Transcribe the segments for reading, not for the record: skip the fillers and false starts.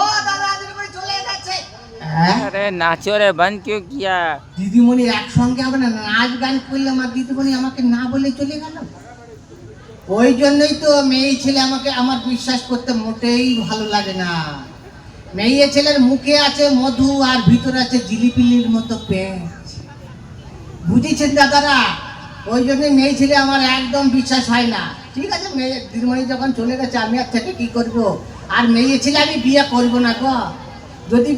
ও দাদা দিদিমণি চলে যাচ্ছে। अरे नाचो रे, बंद क्यों किया? দিদিমণি একসঙ্গে হবে না, নাচ গান করলে আমার দিদিমণি আমাকে না বলে চলে গেল। ওই জন্যই তো মেয়ে ছেলে আমাকে আমার বিশ্বাস করতে মোটেই ভালো লাগে না। মেয়ে ছেলের মুখে আছে মধু আর ভিতরে আছে জিলিপিলির মতো পেঁচ, বুঝেছেন দাদারা? ওই জন্য মেয়ে ছেলে আমার একদম বিশ্বাস হয় না। ঠিক আছে, মেয়ে দিদিমণি যখন চলে গেছে আমি আর থেকে কি করব? আর মেয়ে ছেলে আমি বিয়ে করব না গো। যদি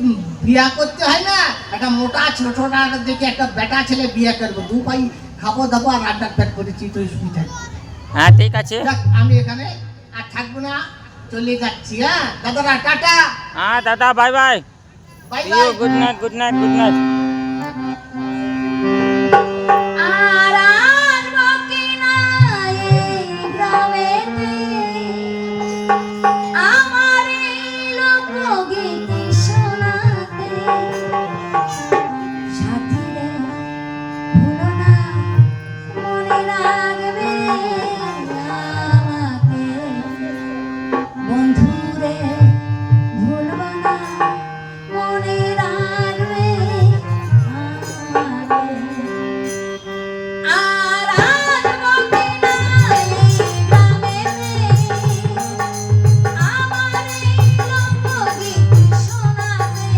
বিয়ে করতে হয় না, একটা মোটা ছোটটা দেখে একটা বেটা ছেলে বিয়ে করবো, দু ভাই খাবো দাবো আর রান্নার পেট করেছি তো শুই থাকবো। हाँ ठीक আছে। আমি এখানে আর থাকবো না, চলে যাচ্ছি। হ্যাঁ দাদারা, টাটা। हाँ दादा, bye bye. Bye See bye. you, good night, good night, good night। আর আসবো কিনা এই গ্রামেতে, আমার এই লোকগীতি শোনাতে। সাথীরে ভুলো না, মনে রাখবে আমাকে। বন্ধুরে ভুলবা না, মনে রাখবে আমাকে। আর আসবো কিনা এই গ্রামেতে, আমার এই লোকগীতি শোনাতে।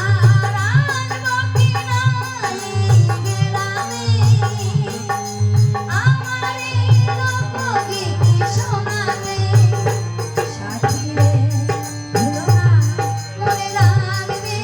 আর আসবো কিনা এই গ্রামে, আমার এই লোকগীতি শোনাতে। সাথীরে ভুলো না, মনে রাখবে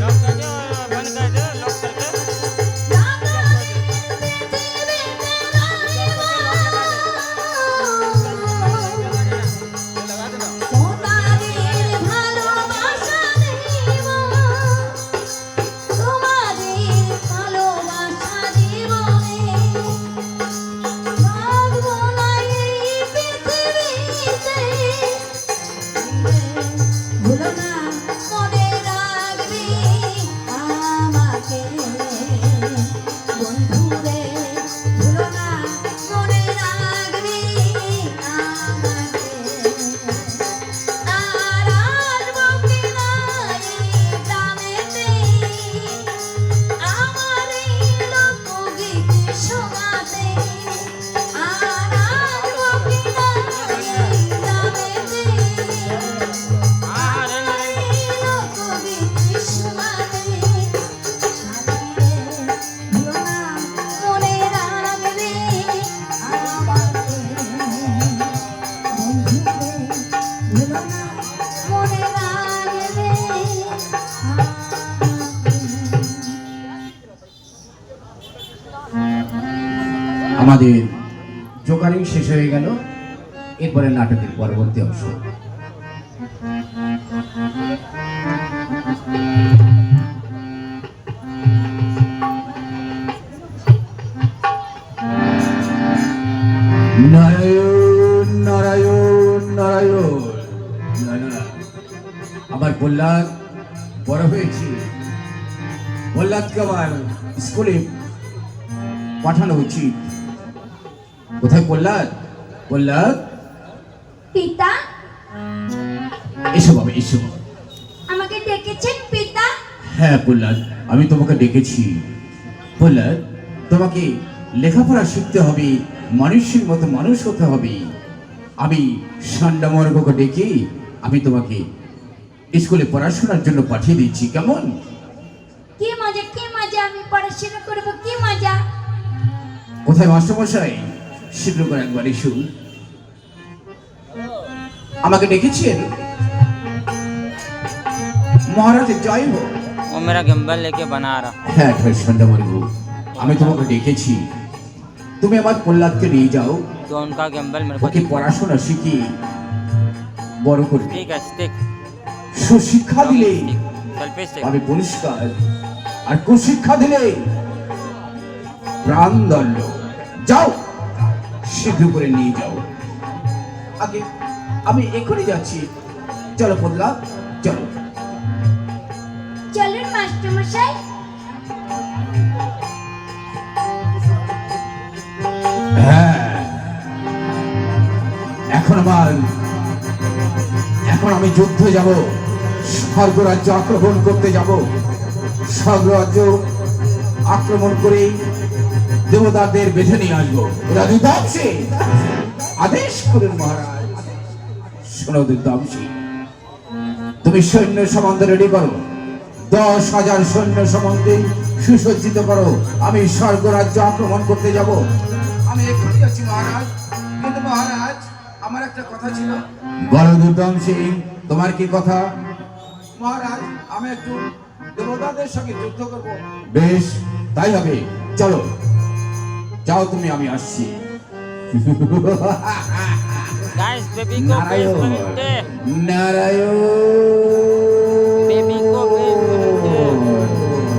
लॉक कर दो, बंद कर दो, लॉक करके। ভুলো না, মনে রাখবি আমাকে। বন্ধুরে ভুলো না, মনে রাখবি আমাকে। আর আসবো কিনা এই গ্রামেতে, আমার এই লোকগীতি শোনাতে। আর আসবো কিনা এই গ্রামেতে, हाँ हाँ, रेंज रेंज। আমাদের জোকারিং শেষ হয়ে গেল। এরপরে নাটকের পরবর্তী অংশ। নারায়ণ নারায়ণ নারায়ণ। না না, আমার প্রহ্লাদ বড় হয়েছে। প্রহ্লাদকে আমার স্কুলে পাঠানো উচিত। কোথায় প্রহ্লাদ? প্রহ্লাদ, পিতা, এসো বাবা, এসো। আমাকে ডেকেছেন পিতা? হ্যাঁ প্রহ্লাদ, আমি তোমাকে ডেকেছি। প্রহ্লাদ, তোমাকে লেখাপড়া শিখতে হবে, মানুষের মতো মানুষ হতে হবে। আমি ষণ্ডামর্গকে ডেকে আমি তোমাকে স্কুলে পড়াশোনার জন্য পাঠিয়ে দিচ্ছি, কেমন? কি মজা, কি মজা, আমি পড়াশোনা করবো, কি মজা। কোথায় মাস্টারমশাই? শীঘ্র করে একবার এসো। আমাকে ডেকেছেন? মহারাজ জয় হোক। वो मेरा गिम्बल लेके बना रहा। হ্যাঁ সন্ধ্যামর্গ, আমি তোমাকে ডেকেছি, তুমি আমার প্রহ্লাদকে নিয়ে যাও, तो उनका गिम्बल मेरे को ওকে পড়াশোনা শিখিয়ে বড় করবে। ठीक है स्टिक সুশিক্ষা দিলে सेल्फी स्टिक আমি পুরস্কার, আর কুশিক্ষা দিলে প্রাণদণ্ড। যাও, শীঘ্র করে নিয়ে যাও। আগে আমি এখনই যাচ্ছি, চলো প্রহ্লাদ চলো। চলুন মাস্টার মশাই। হ্যাঁ, এখন আমি যুদ্ধে যাব, স্বর্গরাজ্য আক্রমণ করতে যাব। স্বর্গরাজ্য আক্রমণ করে দেবতাদের বেঁধে নিয়ে আসবো। দুর্দামশী, আদেশ করুন মহারাজ। শোনো দুর্দামশী, তুমি সৈন্য সম্বন্ধ রেডি করো, 10,000 সৈন্য সম্বন্ধে সুসজ্জিত করো। আমি স্বর্গরাজ্য আক্রমণ করতে যাব। আমি এক্ষুনি যাচ্ছি মহারাজ। কিন্তু মহারাজ, আমার একটা কথা ছিল। বলো দুর্দামশী, তোমার কি কথা? মহারাজ, আমি একটু দেবতাদের সঙ্গে যুদ্ধ করব। বেশ, তাই হবে, চলো যাও তুমি, আমি আসছি। गाइस बेबी को बेस करते নারায়ণ, बेबी को बेस करते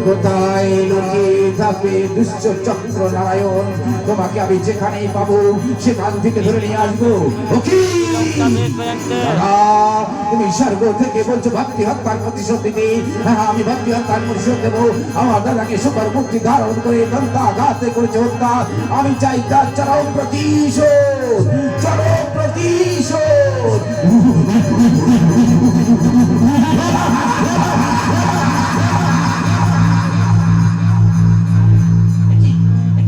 কোথায় লুকিয়ে থাকবে দুষ্ট চক্র নারায়ণ? তোমাকে আমি যেখানেই পাবো সেখান থেকে ধরে নিয়ে আসবো। ওকে का बेस करते দাদা, তুমি স্বর্গ থেকে বলছো ভক্তি হত্যার প্রতিশোধ দিতে। হ্যাঁ, আমি ভক্তি হত্যার প্রতিশোধ দেবো। আমার দাদাকে সুপার মুক্তি ধারণ করে দন্তাঘাতে করেছে হত্যা। আমি চাই তার চরম প্রতিশোধ, চরম প্রতিশোধ।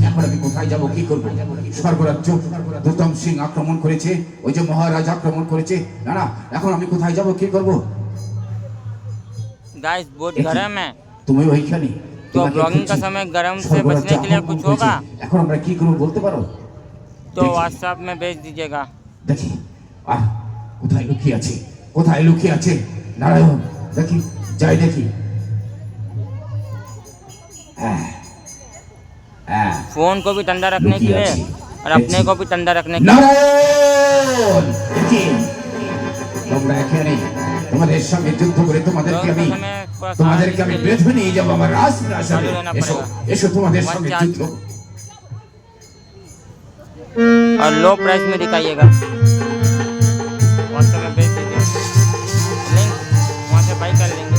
এখন আমি কোথায় যাবো, কি করবো? স্বর্গরাজ্য দুর্দম সিং আক্রমণ করেছে, ওই যে মহারাজ আক্রমণ করেছে। না না, এখন আমি কোথায় যাবো, কি করবো? गाइस बहुत गर्म है তুমি ওইখানে, तो তোমাকে ब्लॉगिंग का খুঁজছি। समय गर्म से স্বর্গরাজ্য बचने के लिए আক্রমণ कुछ করেছে। होगा এখন আমরা কি করবো বলতে পারো? तो देखिए। व्हाट्सएप में भेज दीजिएगा। দেখি কোথায় লুকিয়ে আছে, কোথায় লুকিয়ে আছে নারায়ণ। দেখি, যাই দেখি। হ্যাঁ হ্যাঁ, फोन को भी ठंडा रखने के लिए और अपने को भी ठंडा रखने के लिए। নারায়ণ, দেখি তোমরা এখানে তোমাদের সঙ্গে যুদ্ধ করে তোমাদেরকে আমি বেঁধে নিয়ে যাবো আমার রাজপ্রাসাদে। এসো এসো, তোমাদের সঙ্গে যুদ্ধ। और लो प्राइस में दिखाइएगा। व्हाट्सएप में भेज दीजिए लिंक, वहाँ से बाई कर लेंगे।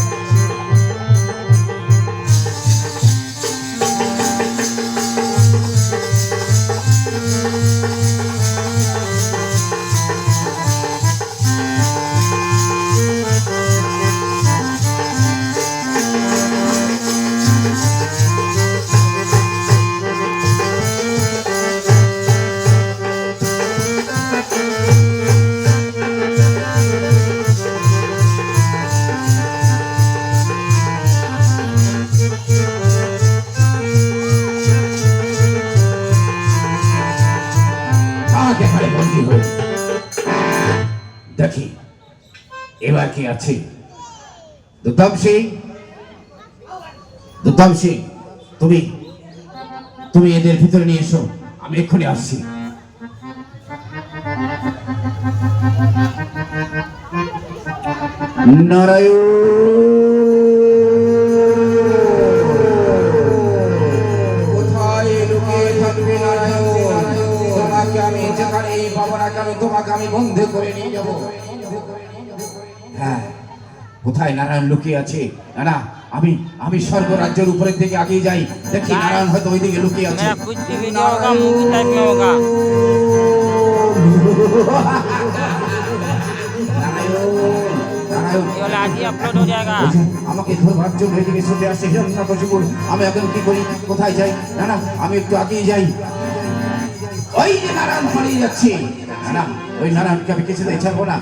দেখি এবার কি আছে। দুর্দম সিং, দুর্দম সিং, তুমি এদের ভিতরে নিয়ে এসো, আমি এক্ষুনি আসছি। নারায়ণ, কোথায় লুকিয়ে থাকবে নারায়ণ? তোমাকে আমি যেখানেই পাবো না কেন, তোমাকে আমি বন্ধ করে নিয়ে যাবো। হ্যাঁ, কোথায় নারায়ণ লুকিয়ে আছে? না না, আমি স্বর্গরাজ্যের উপরের দিকে আগিয়ে যাই, দেখি নারায়ণ হয়তো ওই দিকে লুকিয়ে আছে। मेरा कुछ भी वीडियो होगा मूवी टाइप में होगा। নারায়ণ, ये वाला आज ही अपलोड हो जाएगा। আমাকে ধরবার জন্য এদিকে ছুটে আসছে হিরণ্যকশিপুর। আমি এখন কি করি, কোথায় যাই? না না, আমি একটু আগিয়ে যাই। ওই যে নারায়ণ পালিয়ে যাচ্ছে। না না, ওই নারায়ণকে আমি কিছুতেই ছাড়বো না।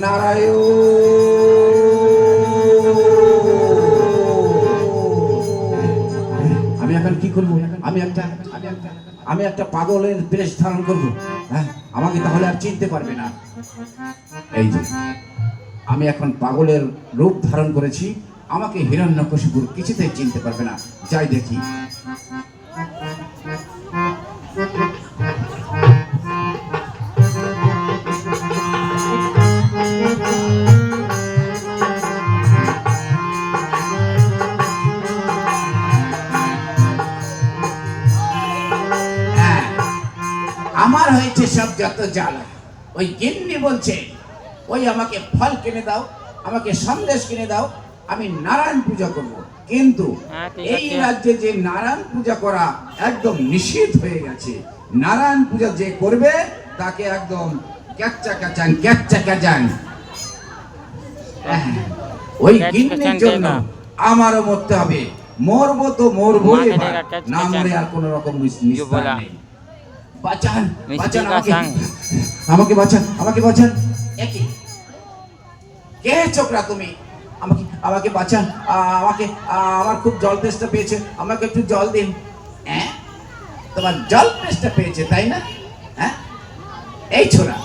নারায়ণ, আমি এখন কি করবো? আমি একটা পাগলের বেশ ধারণ করবো। হ্যাঁ, আমাকে তাহলে আর চিনতে পারবে না। এই যে আমি এখন পাগলের রূপ ধারণ করেছি, আমাকে হিরণ্যকশিপুর কিছুতেই চিনতে পারবে না। যাই দেখি। আমার হয়েছে সব যত জ্বালা। ওই গিন্নি বলছে ওই আমাকে ফল কিনে দাও, আমাকে সন্দেশ কিনে দাও, আমি নারায়ণ পূজা করব। কিন্তু হ্যাঁ, ঠিক এই আছে। রাজ্যে যে নারায়ণ পূজা করা একদম নিষিদ্ধ হয়ে গেছে। নারায়ণ পূজা যে করবে তাকে একদম ক্যাচ্চা ক্যাচান ক্যাচ্চা ক্যাচান। ওই গিন্নির জন্য আমারও মরতে হবে। মরবো তো মরবো, মাকে এবার দেখা ক্যাচ না মরে আর কোন রকম নিস্তার বলা। নেই। বাঁচান মিষ্টি বাঁচান কা আমাকে, সাং। আমাকে বাঁচান, আমাকে বাঁচান। একই কে ছোকরা তুমি? আমাকে আমাকে বাঁচান, আমাকে আমার খুব জল তেষ্টা পেয়েছে, আমাকে একটু জল দিন। হ্যাঁ, তোমার জল তেষ্টা পেয়েছে তাই না? হ্যাঁ, এই ছোরা,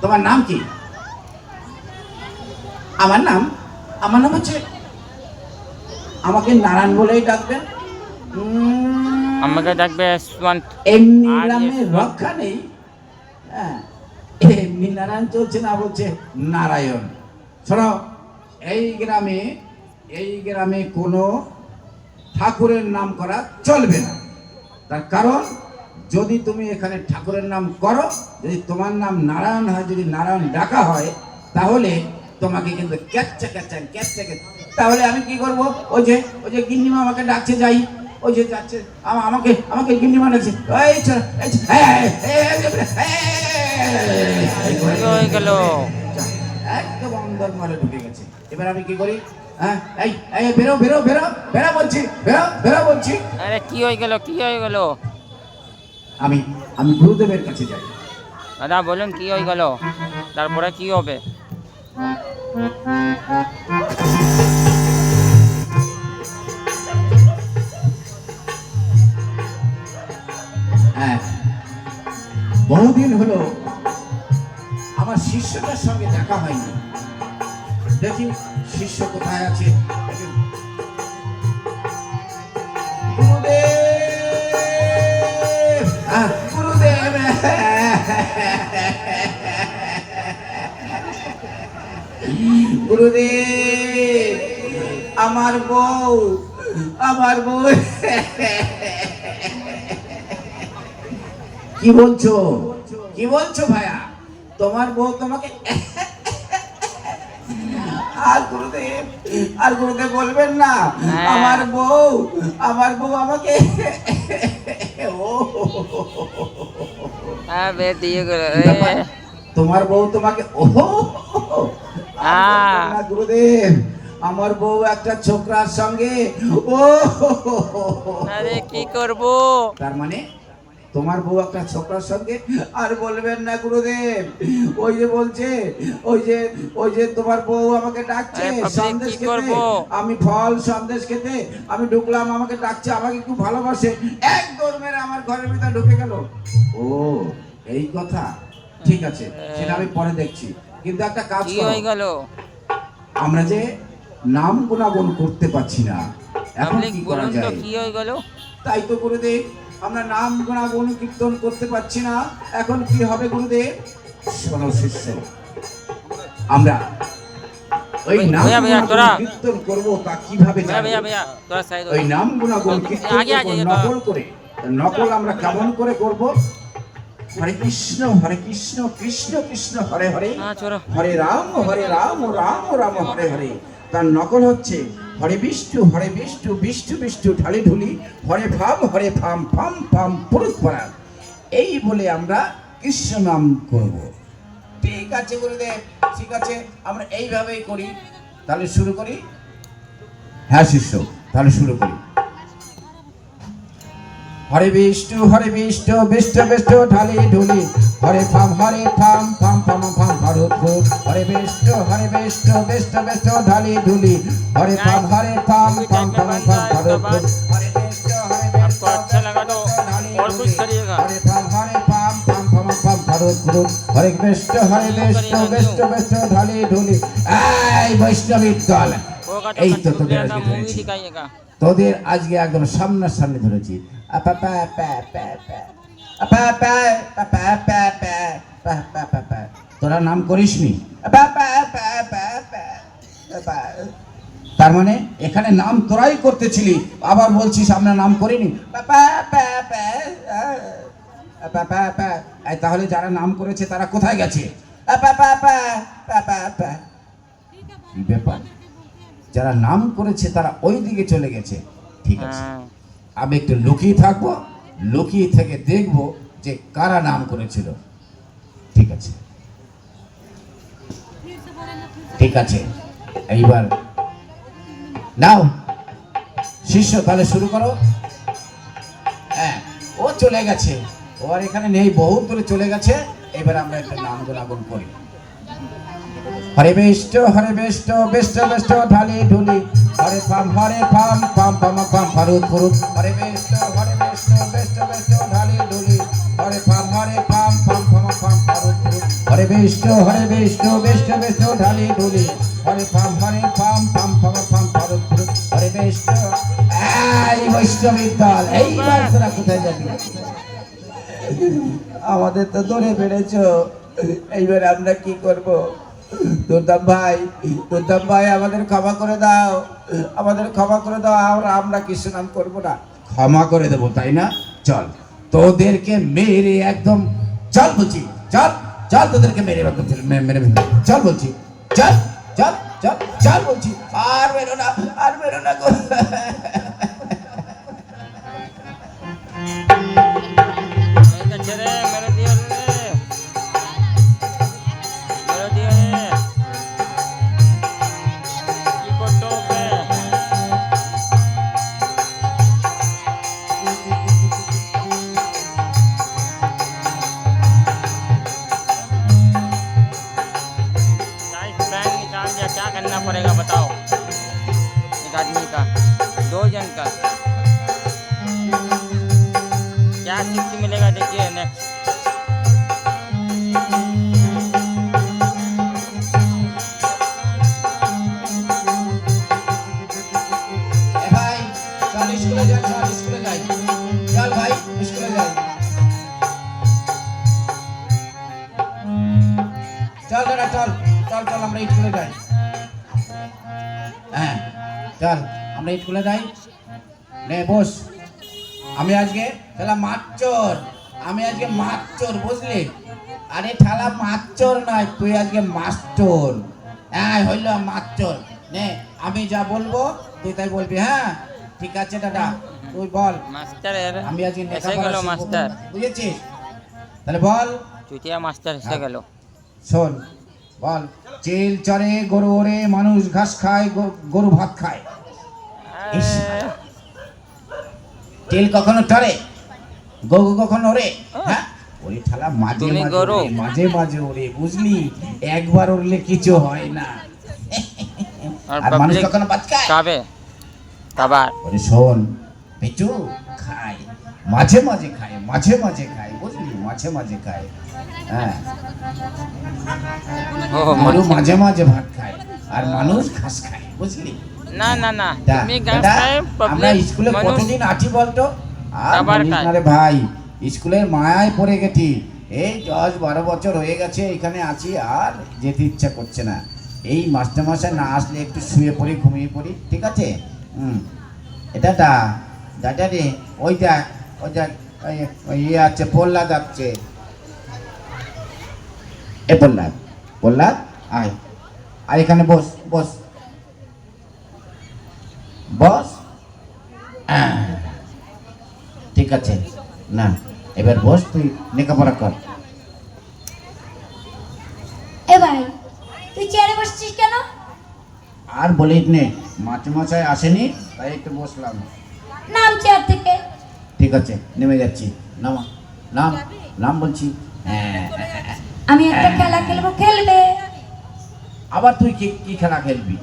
তোমার নাম কি? আমার নাম হচ্ছে, আমাকে নারায়ণ বলেই ডাকবেন। আমাকে ডাকবে যশবন্ত। এমনি আর গ্রামে যশবন্ত। রক্ষা নেই। হ্যাঁ, এমনি নারায়ণ চলছে না, বলছে নারায়ণ। শোনো, এই গ্রামে কোনো ঠাকুরের নাম করা চলবে না। তার কারণ, যদি তুমি এখানে ঠাকুরের নাম করো, যদি তোমার নাম নারায়ণ হয়, যদি নারায়ণ ডাকা হয়, তাহলে তোমাকে কিন্তু ক্যাচ্চা ক্যাচ্চা ক্যাচ্চা ক্যাচ্চা। তাহলে আমি কি করব? ওই যে গিন্নিমা আমাকে ডাকছে, যাই। ওই যে যাচ্ছে, আমাকে গিন্নিমা ডাকছে। এই ছোড়া, কি হয়ে গেল? একদম অন্দর মহলে ঢুকে গেছে। এবার আমি কি করি? হ্যাঁ, এই বেরো বেরো বেরো বেরো বলছি, বেরো বেরো বলছি। আরে কি হয়ে গেল, কি হয়ে গেল? আমি গুরুদেবের কাছে যাই। দাদা বলুন কি হয়ে গেল, তারপরে কি হবে? হ্যাঁ, বহুদিন হলো আমার শিষ্যটার সঙ্গে দেখা হয়নি। দেখি শিষ্য কোথায় আছে। গুরুদেব, গুরুদেব। গুরুদেব, আমার বউ কি বলছো ভাইয়া? তোমার বউ তোমাকে? আর গুরুদেব বলবেন না। হ্যাঁ। আমার বউ আমাকে ও আবে দিয়ে গেল। কি ব্যাপার? তোমার বউ তোমাকে? না গুরুদেব, আমার বউ একটা ছোকরার সঙ্গে। আরে কি করব? তার মানে তোমার বউ একটা ছোকরার সঙ্গে? আর বলবেন না গুরুদেব, ওই যে বলছে, ওই যে তোমার বউ আমাকে ডাকছে আরে বাপরে, সন্দেশ কি খেতে। করবো? আমি ফল সন্দেশ খেতে আমি ঢুকলাম, আমাকে ডাকছে, আমাকে খুব ভালোবাসে। এক দৌড় মেরে আমার ঘরের ভিতরে ঢুকে গেল। ও, এই কথা। ঠিক আছে, সেটা আমি পরে দেখছি। কিন্তু একটা কাজ কি করো, হয়ে গেল? আমরা যে নাম গুণাগুণ করতে পারছি না, এখন পাবলিক কি করা বলুন তো যায়? কি হয়ে গেল? তাই তো গুরুদেব, আমরা নাম গুণাগুণ কীর্তন করতে পারছি না। এখন কি হবে গুরুদেব? শোনো শিষ্য, আমরা ওই নাম ভাইয়া, গুণাগুণ তোরা। কীর্তন করব, তা কিভাবে ভাইয়া জানবো? ভাইয়া ভাইয়া তোরা সাইড ওই নাম গুণাগুণ কীর্তন আগে, করব আগে, নকল করে। নকল আমরা কেমন করে করব? হরে কৃষ্ণ কৃষ্ণ কৃষ্ণ হরে হরে, হ্যাঁ চলো। হরে রাম রাম রাম হরে হরে। তার নকল হচ্ছে হরে বিষ্ণু বিষ্ণু বিষ্ণু ঢালি ঢুলি, হরে ফাম ফাম পুরুত পরাণ। এই বলে আমরা কৃষ্ণ নাম করব। ঠিক আছে গুরুদেব, ঠিক আছে, আমরা এইভাবেই করি। তাহলে শুরু করি। হ্যাঁ শিষ্য, তাহলে শুরু করি। হরে বিষ্ণু বিষ্ণু বিষ্ণু ঢালি ঢুলি, হরে ফাম ফাম ফাম ভারত ভূত। হরে বিষ্ণু বিষ্ণু বিষ্ণু ঢালি ঢুলি, হরে ফাম ফাম ফাম ভারত ভূত। হরে বিষ্ণু आपको अच्छा लगा तो और कुछ करिएगा। হরে ফাম ফাম ভারত ভূত। হরে বিষ্ণু বিষ্ণু ঢালি ঢুলি। এই বৈষ্ণবী দল, होगा এই तो তো कंट्रोल তোদের में আজকে मूवी ধরেছি, दिखाइएगा। তোদের আজকে একদম সামনাসামনি ধরেছি। আপা পা পা পা পা আপা পা পা পা পা পা পা পা পা পা। তোরা নাম করিসনি? আপা পা পা পা পা পা। তার মানে এখানে নাম তোরাই করতেছিলি, আবার বলছিস আমরা নাম করিনি? পা পা পা পা পা পা পা। এই তাহলে যারা নাম করেছে তারা কোথায় গেছে? পা পা পা পা পা পা। কি ব্যাপার, যারা নাম করেছে তারা ওই দিকে চলে গেছে। ঠিক আছে, हाँ, আমি একটু লুকিয়ে থাকবো, লুকিয়ে থেকে দেখবো যে কারা নাম করেছিল। ঠিক আছে, ঠিক আছে, এইবার নাও শিষ্য, তাহলে শুরু করো। হ্যাঁ, ও চলে গেছে, ও আর এখানে নেই, বহুত দূরে চলে গেছে। এবার আমরা একটা নাম গুণাগুণ করি। হরে বেষ্ট বেষ্ট বেষ্ট ঢালি ঢুলি, হরে পাম পাম পাম ফারুদ ফুরুদ। হরে বেষ্ট বেষ্ট বেষ্ট ঢালি ঢুলি, হরে পাম পাম পাম ফারুদ ফুরুদ। হরে বেষ্ট বেষ্ট বেষ্ট ঢালি ঢুলি, হরে পাম পাম পাম ফারুদ ফুরুদ। হরে বেষ্ট। এই বৈষ্ণবীর দল, এইবার তোরা কোথায় যাবি? আমাদের তো ধরে বেড়েছ, এইবার আমরা কি করব? দুর্দাম ভাই আমাদের ক্ষমা করে দাও, আমাদের ক্ষমা করে দাও। আমরা কৃষ্ণ নাম করবো না। ক্ষমা করে দেবো তাই না? চল তোদেরকে মেরে একদম, চল বলছি, চল চল তোদেরকে মেরে একদম মেরে ফেলবো। চল বলছি, চল চল চল চল বলছি। আর বেরো না, আর বেরো না গো। एक अच्छे रे, मेरे दिया रे, मेरे दिया रे, की कोटो पे, साइज पैन निकाल दिया, क्या करना पड़ेगा बताओ? एक आदमी का, 2 जन का, क्या शिफ्ट मिलेगा देखिए नेक्स्ट। এ ভাই চল স্কুলে যাই, চল স্কুলে যাই, চল ভাই স্কুলে যাই। চল দাদা চল চল চল আমরা স্কুলে যাই। হ্যাঁ চল আমরা স্কুলে যাই। নে বস। আমি আজকে ঠেলা মাতচোর, আমি আজকে মাতচোর, বুঝলি? আরে ঠেলা মাতচোর নয়, তুই আজকে মাস্টর। হ্যাঁ হইল মাতচোর। নে আমি যা বলবো তুই তাই বলবি। হ্যাঁ ঠিক আছে দাদা, তুই বল। मास्टर यार, আমি আজকে ऐसे লেখাপড়া गलो শিখবো, मास्टर, বুঝেছিস? তাহলে বল। चुतिया मास्टर ऐसे गलो। শোন বল। চিল চরে গরু ওরে, মানুষ ঘাস খায়, গরু ভাত খায়। ইস, চিল কখনো টরে, গরু কখনো ওরে। হ্যাঁ ওরে ঠালা মাঝে তুমি মাঝে গরু। ওরে, মাঝে মাঝে ওরে, বুঝলি? একবার উড়লে কিছু হয় না। और আর মানুষ पब्लिक কখনো ভাত খায়? काबे तबार ওরে শোন, পেঁচু খায়, মাঝে মাঝে খায়, মাঝে মাঝে খায়, বুঝলি? মাঝে মাঝে খায়। হ্যাঁ ओ গরু मत- মাঝে মাঝে ভাত খায়, আর মানুষ ঘাস খায়, বুঝলি? ना ना ना তা, তুমি গাছ দাদা, খায় আমরা पब्लिक স্কুলে মানুষ কতদিন আছি বলতো? আর খাবার বলিস খায়। না রে ভাই, স্কুলের মায়ায় পড়ে গেছি। এই 10-12 বছর হয়ে গেছে এখানে আছি, আর যেতে ইচ্ছা করছে না। এই মাস্টারমশাই না আসলে একটু শুয়ে পড়ি, ঘুমিয়ে পড়ি। ঠিক আছে? এটা দাদা রে, ওই দেখ, ওই ইয়ে আছে, প্রহ্লাদ আসছে। এ প্রহ্লাদ আয়, আর এখানে বস বস বস। ঠিক আছে, না এবার বস, তুই লেখাপড়া কর। এ ভাই, তুই চেয়ারে বসছিস কেন? আর বলিস নে, মাস্টারমশাই আসেনি তাই একটু বসলাম। নাম চেয়ার থেকে। ঠিক আছে, নেমে যাচ্ছি। নাম নাম নাম বলছি। আমি একটা খেলা খেলবো, খেলবে? আবার তুই কি কি খেলা খেলবি?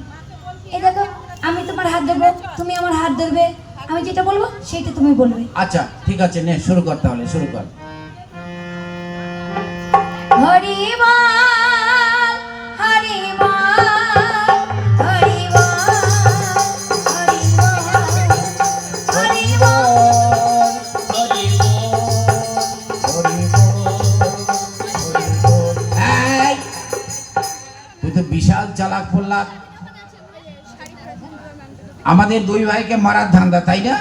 এই দেখো, আমি তোমার হাত ধরবো, তুমি আমার হাত ধরবে, আমি যেটা বলবো সেটা তুমি বলবে। আচ্ছা ঠিক আছে, নে শুরু কর, তাহলে শুরু কর। হরি বল, হরি বল, হরি বল। আমাদের দুই ভাইকে মারার ধান্দা, তাই না?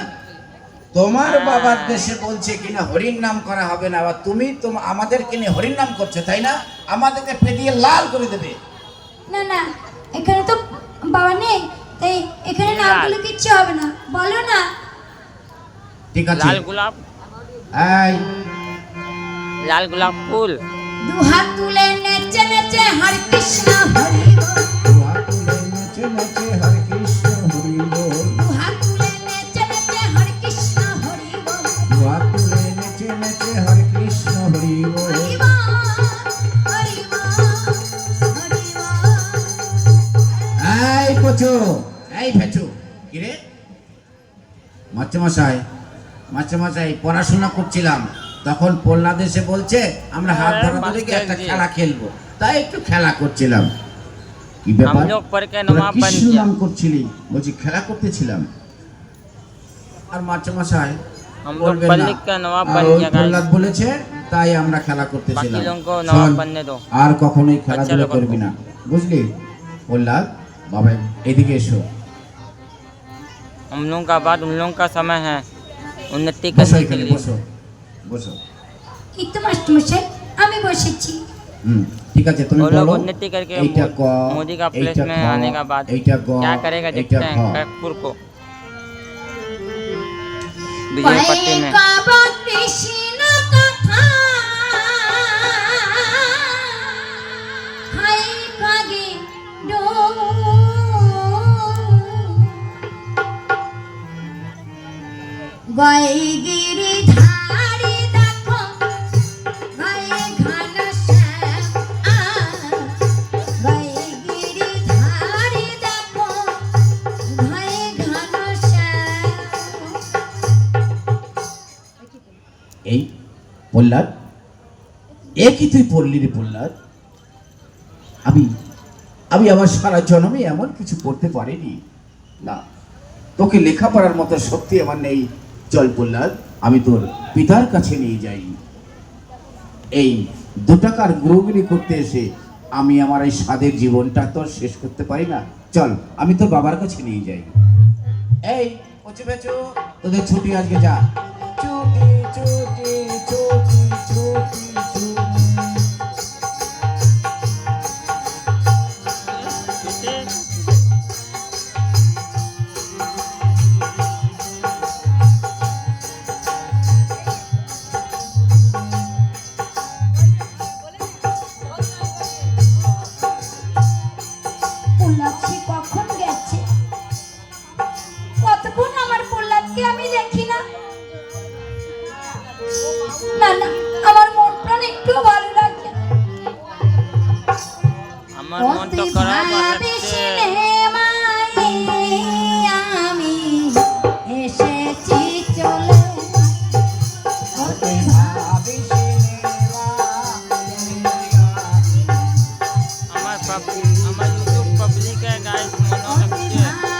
তোমার বাবার দেশে বলছে কিনা হরির নাম করা হবে না, আবার তুমি আমাদের কিনে হরির নাম করছো, তাই না? আমাদেরকে পেটিয়ে লাল করে দেবে। না না, এখানে তো বাবা নেই, তাই এখানে নামগুলো কিচ্ছু হবে না, বলো না। ঠিক আছে। लाल गुलाब, এই लाल गुलाब फूल। দু হাত তুলে নেচে নেচে হরে কৃষ্ণ হরি বল, দুহাত তুলে নেচে নেচে হরে কৃষ্ণ হরি বল, দু হাত তুলে নেচে নেচে হরে কৃষ্ণ হরি বল, দুহাত তুলে নেচে নেচে হরে কৃষ্ণ হরি বল। হরি বল, হরি বল, হরি বল। এই কচু, এই ফেচু, কি রে? মাস্টারমশাই পড়াশোনা করছিলাম, তখন প্রহ্লাদ এসে বলছে আমরা হাত ধরা ধরে কি একটা খেলা খেলবো, তাই একটু খেলা করছিলাম। কি ব্যাপার? हम लोग पढ़ के তোরা नवाब बन কিসের गया। নাম করছিলি? বলছি খেলা করতেছিলাম। আর মাস্টারমশাই हम लोग বলবেন पढ़ না। लिख के नवाब আর बन ওই गया প্রহ্লাদ गाइस। বলেছে তাই আমরা খেলা করতেছিলাম। बाकी लोगों को नवाब শোন, बनने दो। আর কখনোই খেলাধুলা বাচ্চারা করবি করবো। না, বুঝলি? প্রহ্লাদ বাবা এদিকে এসো। हम लोगों का बाद उन लोगों का समय है उन्नति বসো करने के এখানে, लिए। বসো বসো। এই তো মাস্টারমশাই, আমি বসেছি। ঠিক আছে, তুমি वो लोग বলো। उन्नति करके এইটা ক, मोदी का प्लेस এইটা में খ, आने का बाद এইটা গ, क्या करेगा এইটা देखते हैं খ। खड़गपुर को विजयपट्टी में। কব কৃষ্ণ কথা হাই কাগে ডো, গয় গিরি ধারি দেখো গয় ঘন শ্যাম, গয় গিরি ধারি দেখো গয় ঘন শ্যাম। এই প্রহ্লাদ, এ কি তুই পড়লি রে প্রহ্লাদ? আমি আমার সারা জন্মে এমন কিছু পড়তে পারিনি। না, তোকে লেখাপড়ার মতো শক্তি আমার নেই। চল প্রহ্লাদ, আমি তোর পিতার কাছে নিয়ে যাই। এই 2 টাকার গুরুগিরি করতে এসে আমি আমার এই স্বাদের জীবনটা তোর শেষ করতে পারি না। চল, আমি তোর বাবার কাছে নিয়ে যাই। এই কচু বেচু, তোদের ছুটি আজকে, যা। ছুটি ছুটি ছুটি ছুটি ছুটি। প্রহ্লাদ সে কখন গেছে? কতক্ষণ আমার প্রহ্লাদকে আমি দেখি না। না না, আমার মন প্রাণ একটু ভালো লাগছে না। আমার মন তো খারাপ লাগছে। আমি এসেছি চলে, আমার ইউটিউব পাবলিক है गाइस, মনে লাগছে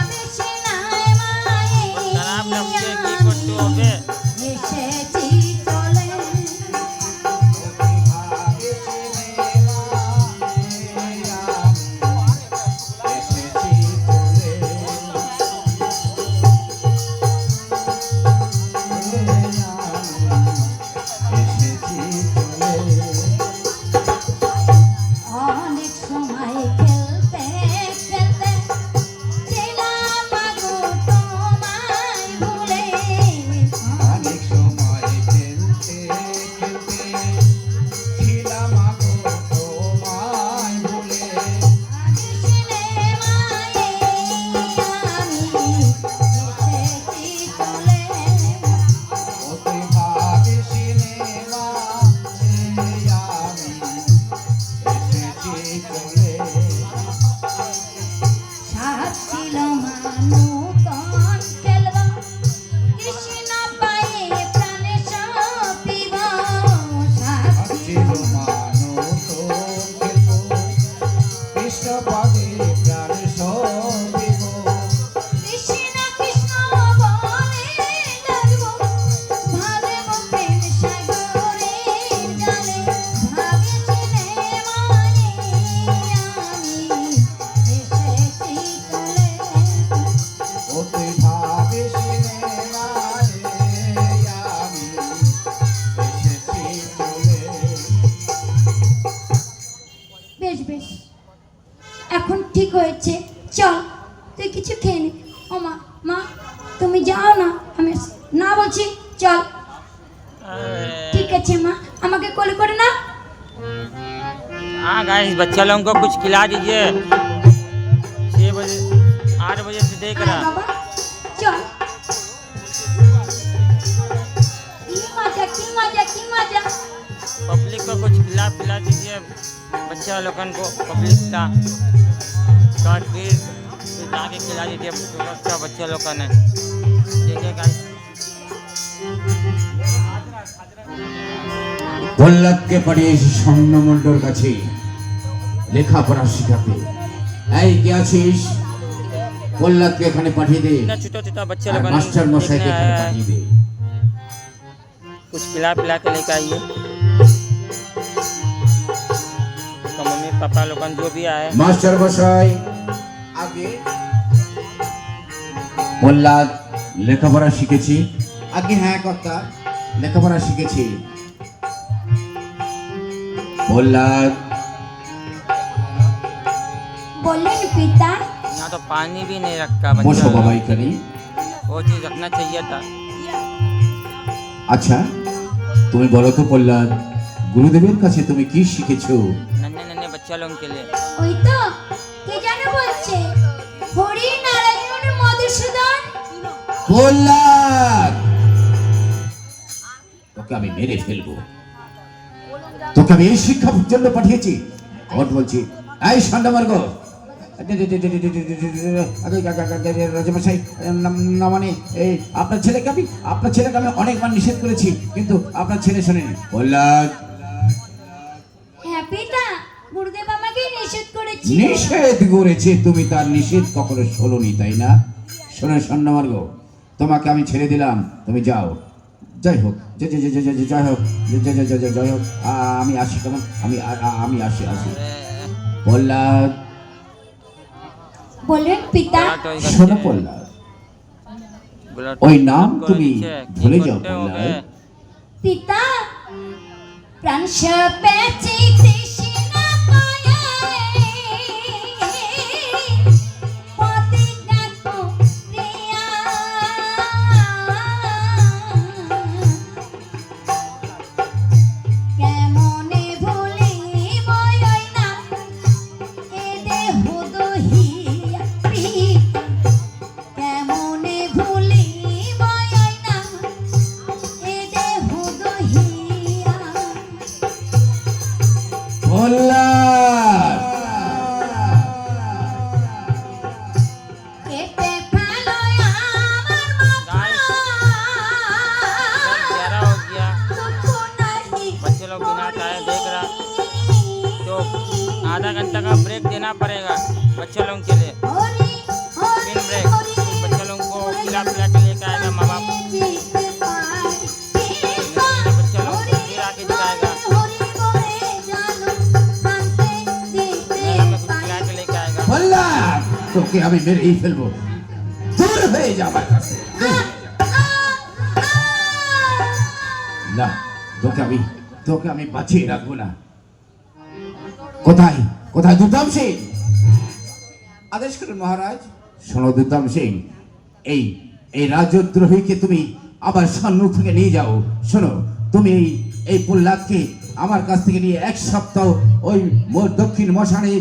খারাপ লাগছে, কি করতে হবে? এসেছি চলে। অনেক সময় খেলতে খেলতে ছিলাম আগো তোমায় ভুলে, কিছু খেয়ে নি। ও মা, মা তুমি যাও না, আমি না বলছি চল। ঠিক আছে মা, আমাকে কোলে করে না। हाँ गाइस, बच्चा लोगों को कुछ खिला दीजिए। 6 बजे 8 बजे से देख হ্যাঁ रहा। বাবা চল। কি মজা কি মজা কি মজা। पब्लिक को कुछ खिला पिला दीजिए, बच्चा लोगन को पब्लिक का फिर जाके खिला दीजिए का बच्चा लोग ने। देखिए गाइस, প্রহ্লাদকে পাঠিয়েছি স্বর্ণমণ্ডর কাছে লেখাপড়া শেখাতে। এই কে আছিস? প্রহ্লাদকে এখানে পাঠিয়ে দে, इतना छोटा छोटा बच्चा আর लोग মাস্টার মশাইকে এখানে পাঠিয়ে দে। कुछ खिला पिला के लेकर आइए। उसका मम्मी पापा लोग जो भी आए। মাস্টার মশাই আগে প্রহ্লাদ লেখাপড়া শিখেছি। আগে হ্যাঁ কর্তা, লেখাপড়া শিখেছি। প্রহ্লাদ বললেন পিতা। यहाँ तो पानी भी नहीं रखा বসো बच्चा বাবা लोग। এখানে। वो चीज रखना चाहिए था। আচ্ছা তুমি বলো তো প্রহ্লাদ, গুরুদেবের কাছে তুমি কি শিখেছো? नन्हे नन्हे बच्चा लोगों के लिए। ওই তো কে জানে বলছে, হরি নারায়ণ মধুসূদন। প্রহ্লাদ তোকে আমি মেরে ফেলবো। তোকে আমি এই শিক্ষার জন্য পাঠিয়েছি। ওট বলছি, এই ষণ্ডমার্গ রাজামশাই, না মানে এই আপনার ছেলেকে আমি অনেকবার নিষেধ করেছি, কিন্তু আপনার ছেলে শোনেনি। প্রহ্লাদ হ্যাঁ পিতা, গুরুদেব আমাকে নিষেধ করেছে। নিষেধ করেছে, তুমি তার নিষেধ কখনো শোনোনি তাই না? শোনো ষণ্ডমার্গ, তোমাকে আমি ছেড়ে দিলাম, তুমি যাও। যাই হোক যাই হোক যাই হোক, আমি আসি, কেমন আমি আসি। প্রহ্লাদ বললেন পিতা। শোনো প্রহ্লাদ, बोला ওই নাম को তুমি नीचे ভুলে की যাও करते हो প্রহ্লাদ। गए। পিতা প্রাণ পেছে তৃষ্ণা পায়ে, পথে দেখো প্রিয়া, কেমনে ভুলিব ওই নাম, এ দেহ দহিয়া প্রীত, কেমনে ভুলিব ওই নাম, এ দেহ দহিয়া। প্রহ্লাদ কেটে ফেলো আমার মাথা, प्यारा हो गया। দুঃখ নাহি बच्चे लोग बिना खाए देख रहा, तो आधा घंटा का ब्रेक देना पड़ेगा बच्चे लोगों के लिए। হরি হরি फिर ब्रेक হরি बच्चे लोगों को खिला पिला के लेकर आएगा माँ बाप। জিতে পাই পিতা, बच्चे लोग হরি फिर आके दिखाएगा, হরি বলে জানো শান্তি দিতে मेला में कुछ পাই। खिला के लेकर आएगा। প্রহ্লাদ তোকে আমি মেরেই ফেলবো। দূর হয়ে যা আমার কাছে। না, তোকে আমি বাঁচিয়ে রাখবো না। কোথায় দুতাম সিং? আদেশ করুন মহারাজ। শোনো দুতাম সিং, এই রাজদ্রোহীকে তুমি আবার সম্মুখ থেকে নিয়ে যাও। শোনো, তুমি এই প্রহ্লাদকে আমার কাছ থেকে নিয়ে 1 সপ্তাহ ওই দক্ষিণ মশানে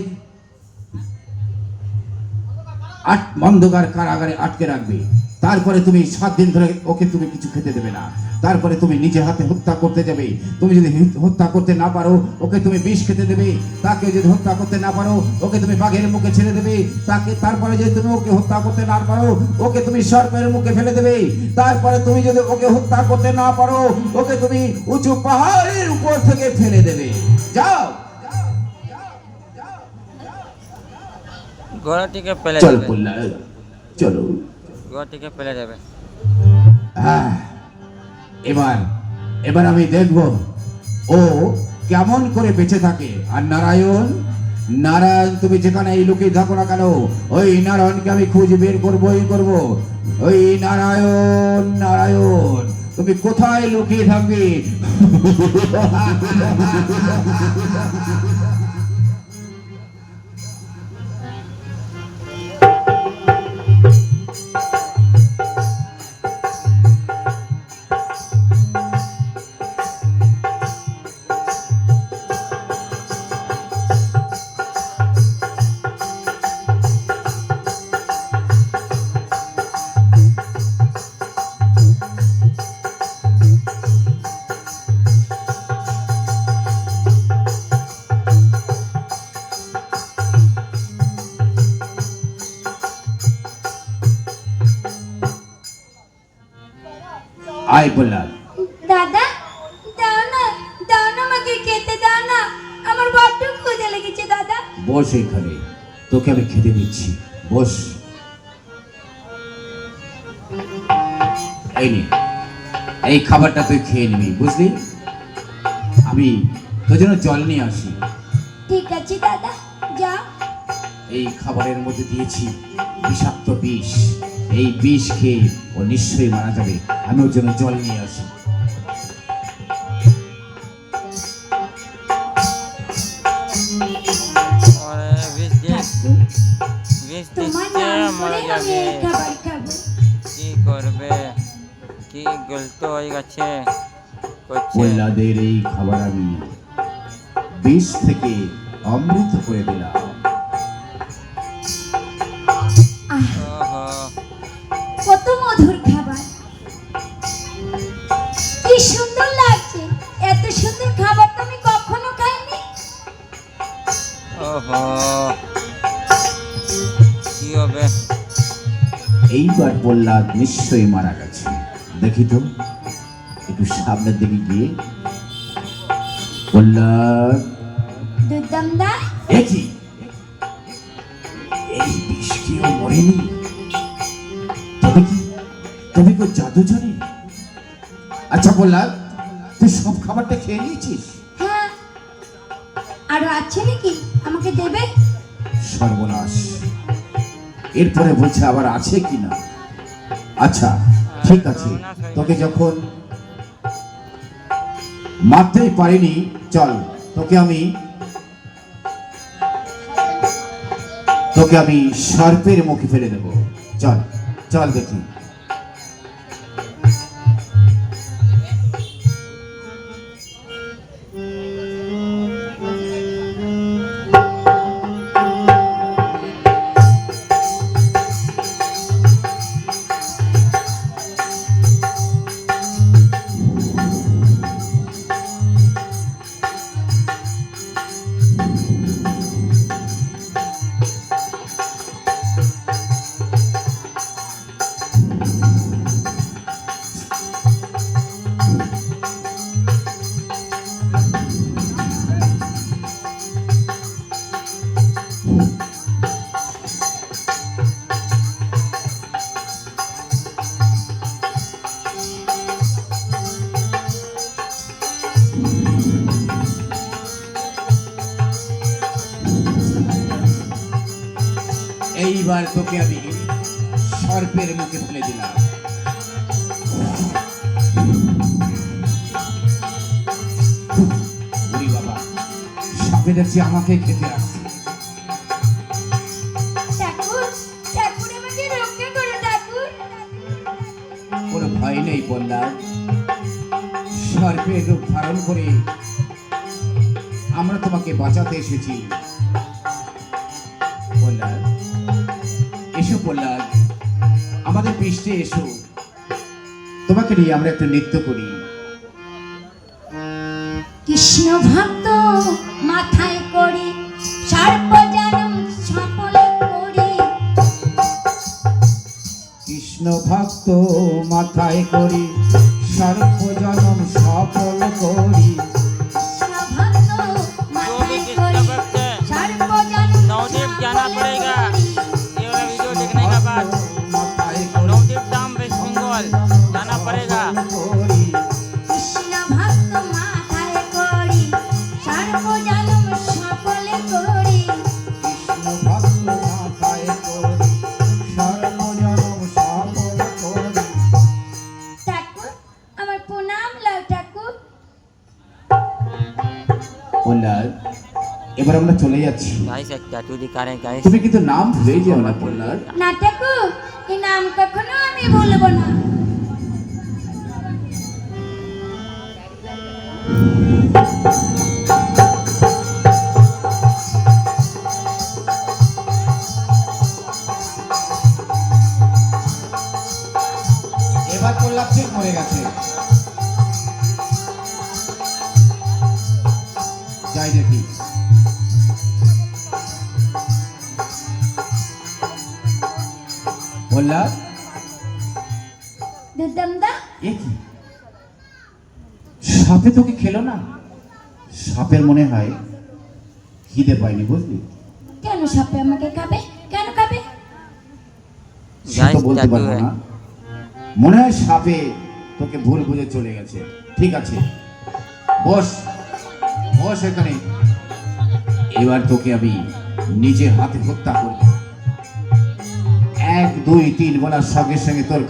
অন্ধকার কারাগারে আটকে রাখবে। তারপরে তুমি 7 দিন ধরে ওকে তুমি কিছু খেতে দেবে না। তারপরে তুমি নিজে হাতে হত্যা করতে যাবে। তুমি যদি হত্যা করতে না পারো, ওকে তুমি বিষ খেতে দেবে। তাকে যদি হত্যা করতে না পারো, ওকে তুমি বাঘের মুখে ছেড়ে দেবে। তারপরে যদি তুমি ওকে হত্যা করতে না পারো, ওকে তুমি সর্পের মুখে ফেলে দেবে। তারপরে তুমি যদি ওকে হত্যা করতে না পারো, ওকে তুমি উঁচু পাহাড়ের উপর থেকে ফেলে দেবে। যাও। ঘোড়া টিকে পেলে চল যাবে, প্রহ্লাদ, চলো। ঘোড়া টিকে পেলে যাবে। এবার আমি দেখব ও কেমন করে বেঁচে থাকে। আর নারায়ণ, তুমি যেখানে এই লুকিয়ে থাকো না কেন, ওই নারায়ণকে আমি খুঁজে বের করবই করব। ওই নারায়ণ তুমি কোথায় লুকিয়ে থাকবে? আয় প্রহ্লাদ, দাদা দাও না আমাকে খেতে দাও না, আমার বড্ড ক্ষুধা লেগেছে দাদা। বস এখানে, তোকে আমি খেতে দিচ্ছি, বস। এই নে, এই খাবারটা তুই খেয়ে নিবি, বুঝলি? আমি তোর জন্য জল নিয়ে আসি। ঠিক আছে দাদা, যা। এই খাবারের মধ্যে দিয়েছি বিষাক্ত বিষ, এই বিষ খেয়ে ও নিশ্চয়ই মারা যাবে। আমি ওর জন্য জল নিয়ে আসি। ওরে বিষ দিয়ে বিষ তোমার দিচ্ছে, নাম মরে করে আমি যাবে। এই খাবার খাবো। কি করবে, কি গলতো হয়ে গেছে করছে। প্রহ্লাদের এই খাবার আমি বিষ থেকে অমৃত করে দিলাম। আহ, ওহো, কত মধুর খাবার, কি সুন্দর লাগছে। এত সুন্দর খাবার তো আমি কখনো খাইনি। ওহো, কি হবে? এইবার প্রহ্লাদ নিশ্চয়ই মারা গেছে। দেখি তো, একটু সামনের দিকে গিয়ে। প্রহ্লাদ, দুর্দমদা, একই এই বিষ খেয়েও মরেনি। তবে কেউ জাদু জানে? আচ্ছা প্রহ্লাদ, তুই সব খাবারটা খেয়ে নিয়েছিস? হ্যাঁ, আরো আছে নাকি আমাকে দেবে? সর্বনাশ, এরপরে বলছে আবার আছে কিনা। আচ্ছা ঠিক আছে, তোকে যখন মারতেই পারিনি, চল তোকে আমি সর্পের মুখে ফেলে দেব। চল চল দেখি। এইবার তোকে আমি সর্পের মুখে ফেলে দিলাম। ওরে বাবা, সাপে দেখছি আমাকে খেতে আসছে। ঠাকুর, ঠাকুর আমাকে রক্ষা করো ঠাকুর। কোনো ভয় নেই প্রহ্লাদ, সর্পের রূপ ধারণ করে আমরা তোমাকে বাঁচাতে এসেছি। প্রহ্লাদ, এসো প্রহ্লাদ, আমাদের পৃষ্ঠে এসো, তোমাকে নিয়ে আমরা একটু নৃত্য করি। কৃষ্ণ ভক্ত মাথায় করে সর্প জনম সফল করে। কৃষ্ণ ভক্ত মাথায় করি সর্প জনম সফল করি। কৃষ্ণ ভক্ত মাথায় করে সর্প জনম नवदीप जाना সফল पड़ेगा। করি। ये वाला वीडियो देखने के बाद মাথায় করি नवदीप धाम वेस्ट बंगाल जाना पड़ेगा। করি। কৃষ্ণ ভক্ত মাথায় করে সর্প জনম সফল করি। কৃষ্ণ ভক্ত মাথায় করি সর্প জনম সফল করি। ঠাকুর, আমার প্রণাম লাও ঠাকুর। প্রহ্লাদ, এবার আমরা চলে যাচ্ছি। गाइस एक टैटू दिखा रहे हैं गाइस। তুমি কিন্তু নাম ভুলে যেও না প্রহ্লাদ। না ঠাকুর, এই নাম কখনো আমি ভুলবো না। এবার প্রহ্লাদ ঠিক মরে গেছে। যাই দেখি। প্রহ্লাদ, দুর্দমদা, এ কি? সাপে তোকে খেলো না? সাপের মনে হয় খিদে পায়নি, বুঝলি? কেন সাপে আমাকে খাবে? কেন খাবে? সে তো বলতে পারবো না, মনে হয় সাপে তোকে ভুল বুঝে চলে গেছে। ঠিক আছে, বস বস এখানে। এবার তোকে আমি নিজে হাতে হত্যা করব। 1 2 3 বলার সঙ্গে সঙ্গে তোর